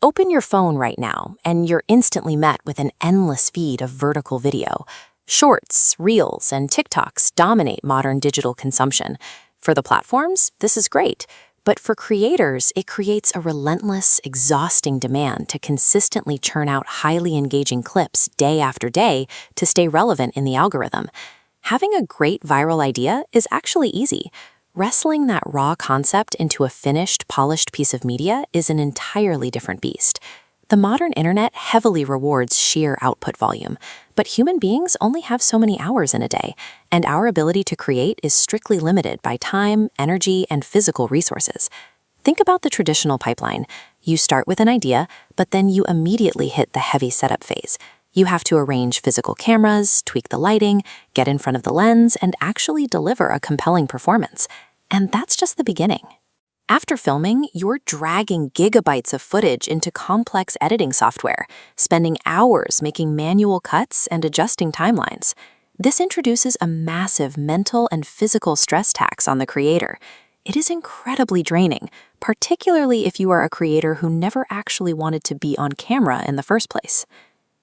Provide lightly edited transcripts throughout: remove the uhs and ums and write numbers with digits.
Open your phone right now, and you're instantly met with an endless feed of vertical video. Shorts, Reels, and TikToks dominate modern digital consumption. For the platforms, this is great. But for creators, it creates a relentless, exhausting demand to consistently churn out highly engaging clips day after day to stay relevant in the algorithm. Having a great viral idea is actually easy. Wrestling that raw concept into a finished, polished piece of media is an entirely different beast. The modern internet heavily rewards sheer output volume, but human beings only have so many hours in a day, and our ability to create is strictly limited by time, energy, and physical resources. Think about the traditional pipeline. You start with an idea, but then you immediately hit the heavy setup phase. You have to arrange physical cameras, tweak the lighting, get in front of the lens, and actually deliver a compelling performance. And that's just the beginning. After filming, you're dragging gigabytes of footage into complex editing software, spending hours making manual cuts and adjusting timelines. This introduces a massive mental and physical stress tax on the creator. It is incredibly draining, particularly if you are a creator who never actually wanted to be on camera in the first place.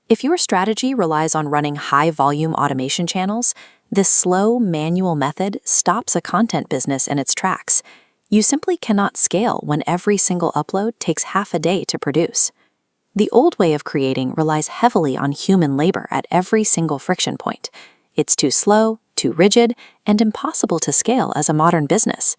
If your strategy relies on running high-volume automation channels, this slow, manual method stops a content business in its tracks. You simply cannot scale when every single upload takes half a day to produce. The old way of creating relies heavily on human labor at every single friction point. It's too slow, too rigid, and impossible to scale as a modern business.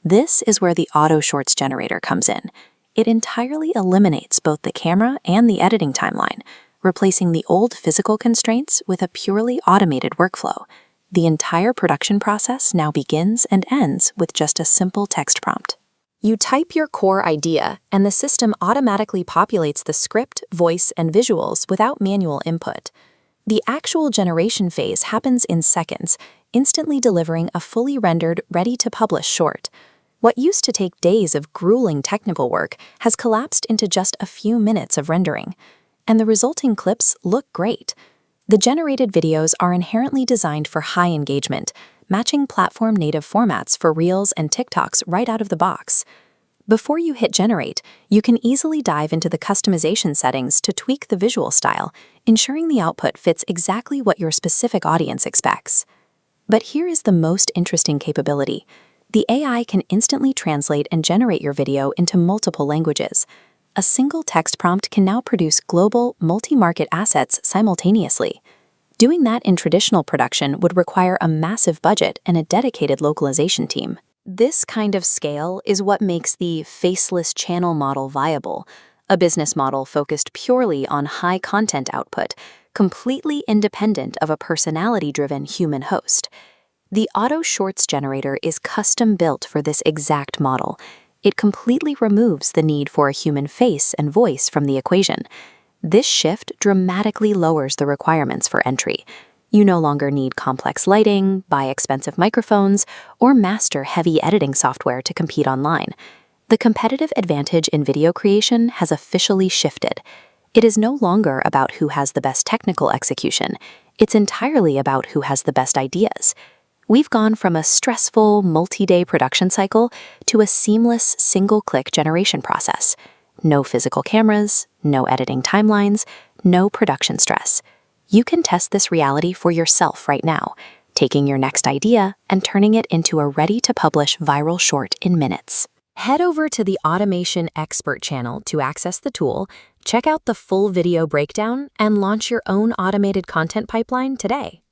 This is where the Auto Shorts generator comes in. It entirely eliminates both the camera and the editing timeline, replacing the old physical constraints with a purely automated workflow. The entire production process now begins and ends with just a simple text prompt. You type your core idea, and the system automatically populates the script, voice, and visuals without manual input. The actual generation phase happens in seconds, instantly delivering a fully rendered, ready-to-publish short. What used to take days of grueling technical work has collapsed into just a few minutes of rendering. And the resulting clips look great. The generated videos are inherently designed for high engagement, matching platform-native formats for Reels and TikToks right out of the box. Before you hit generate, you can easily dive into the customization settings to tweak the visual style, ensuring the output fits exactly what your specific audience expects. But here is the most interesting capability. The AI can instantly translate and generate your video into multiple languages. A single text prompt can now produce global, multi-market assets simultaneously. Doing that in traditional production would require a massive budget and a dedicated localization team. This kind of scale is what makes the Faceless channel model viable, a business model focused purely on high content output, completely independent of a personality-driven human host. The Auto Shorts generator is custom-built for this exact model. It completely removes the need for a human face and voice from the equation. This shift dramatically lowers the requirements for entry. You no longer need complex lighting, buy expensive microphones, or master heavy editing software to compete online. The competitive advantage in video creation has officially shifted. It is no longer about who has the best technical execution. It's entirely about who has the best ideas. We've gone from a stressful, multi-day production cycle to a seamless, single-click generation process. No physical cameras, no editing timelines, no production stress. You can test this reality for yourself right now, taking your next idea and turning it into a ready-to-publish viral short in minutes. Head over to the Automation Expert channel to access the tool, check out the full video breakdown, and launch your own automated content pipeline today.